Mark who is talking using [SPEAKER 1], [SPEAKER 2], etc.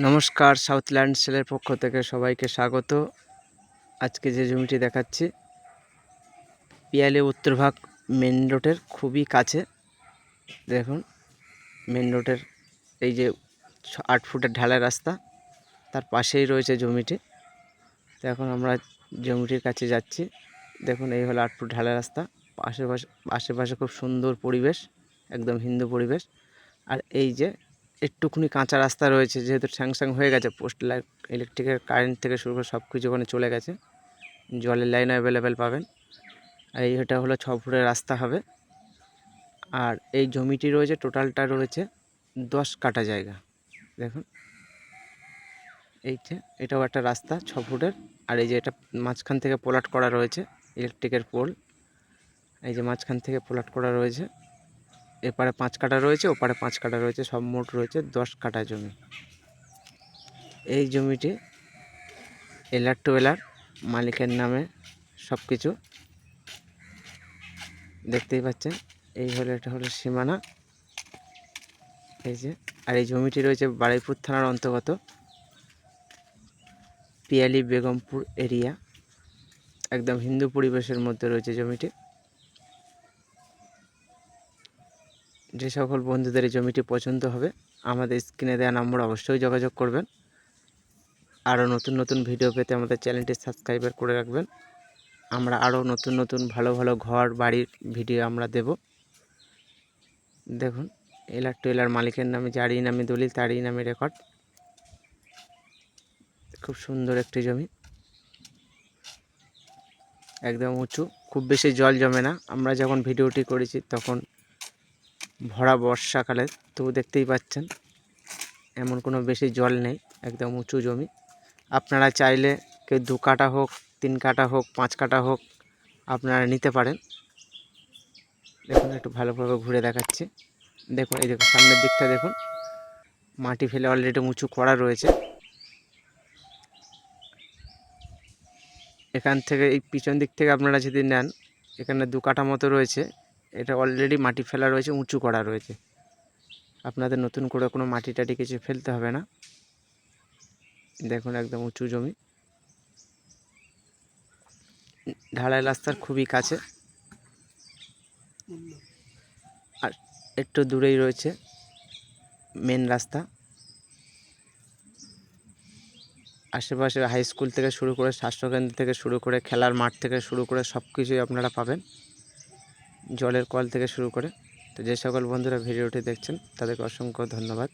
[SPEAKER 1] নমস্কার, সাউথ ল্যান্ডসেলের পক্ষ থেকে সবাইকে স্বাগত। আজকে যে জমিটি দেখাচ্ছি পিয়ালি উত্তরভাগ মেন রোডের খুবই কাছে। দেখুন মেন রোডের এই যে 8 ফুটের ঢালাই রাস্তা, তার পাশেই রয়েছে জমিটি। তো এখন আমরা জমিটির কাছে যাচ্ছি। দেখুন এই হলো 8 ফুট ঢালাই রাস্তা, আশেপাশে খুব সুন্দর পরিবেশ, একদম হিন্দু পরিবেশ। আর এই যে একটুখানি কাঁচা রাস্তা রয়েছে, যেহেতু স্যাংশন হয়ে গেছে, পোস্ট লাইট ইলেকট্রিকের কারেন্ট থেকে শুরু করে সব কিছু ওখানে চলে গেছে, জলের লাইন অ্যাভেলেবেল পাবেন। আর এটা হলো 6 ফুটের রাস্তা হবে। আর এই জমিটি রয়েছে, টোটালটা রয়েছে 10 কাঠা জায়গা। দেখুন এটাও একটা রাস্তা 6 ফুটের। আর এই যে এটা মাঝখান থেকে প্লট করা রয়েছে, ইলেকট্রিকের পোল। এই যে মাঝখান থেকে প্লট করা রয়েছে, এপারে 5 কাঠা রয়েছে, ওপারে 5 কাঠা রয়েছে, সব মোট রয়েছে 10 কাঠা জমি। এই জমিটি এলার টু এলার মালিকের নামে সব কিছু দেখতেই পাচ্ছেন। এটা হলো সীমানা। এই যে আর এই জমিটি রয়েছে বারুইপুর থানার অন্তর্গত পিয়ালি বেগমপুর এরিয়া, একদম হিন্দু পরিবেশের মধ্যে রয়েছে জমিটি। যে সকল বন্ধুদের এই জমিটি পছন্দ হবে আমাদের স্ক্রিনে দেওয়া নম্বর অবশ্যই যোগাযোগ করবেন। আরও নতুন নতুন ভিডিও পেতে আমাদের চ্যানেলটি সাবস্ক্রাইব করে রাখবেন। আমরা আরও নতুন ভালো ভালো ঘর বাড়ির ভিডিও আমরা দেব। দেখুন এলার টু এলার মালিকের নামে, যারই নামে দলিল তারই নামে রেকর্ড। খুব সুন্দর একটি জমি, একদম উঁচু, খুব বেশি জল জমে না। আমরা যখন ভিডিওটি করেছি তখন ভরা বর্ষাকালে, তো দেখতেই পাচ্ছেন এমন কোনো বেশি জল নেই, একদম উঁচু জমি। আপনারা চাইলে কেউ 2 কাঠা হোক, 3 কাঠা হোক, 5 কাঠা হোক, আপনারা নিতে পারেন। দেখুন একটু ভালোভাবে ঘুরে দেখাচ্ছি। দেখুন এই দেখুন সামনের দিকটা দেখুন, মাটি ফেলে অলরেডি উঁচু করা রয়েছে। এখান থেকে এই পিছন দিক থেকে আপনারা যদি নেন, এখানে 2 কাঠা মতো রয়েছে, এটা অলরেডি মাটি ফেলা রয়েছে, উঁচু করা রয়েছে। আপনাদের নতুন করে কোনো মাটি টাটি কিছু ফেলতে হবে না। দেখুন একদম উঁচু জমি, ঢালাই রাস্তার খুবই কাছে। আর একটু দূরেই রয়েছে মেন রাস্তা। আশেপাশে হাই স্কুল থেকে শুরু করে, স্বাস্থ্যকেন্দ্র থেকে শুরু করে, খেলার মাঠ থেকে শুরু করে সব কিছুই আপনারা পাবেন, জলের কল থেকে শুরু করে। তো যে সকল বন্ধুরা ভিডিওটি দেখছেন তাদেরকে অসংখ্য ধন্যবাদ।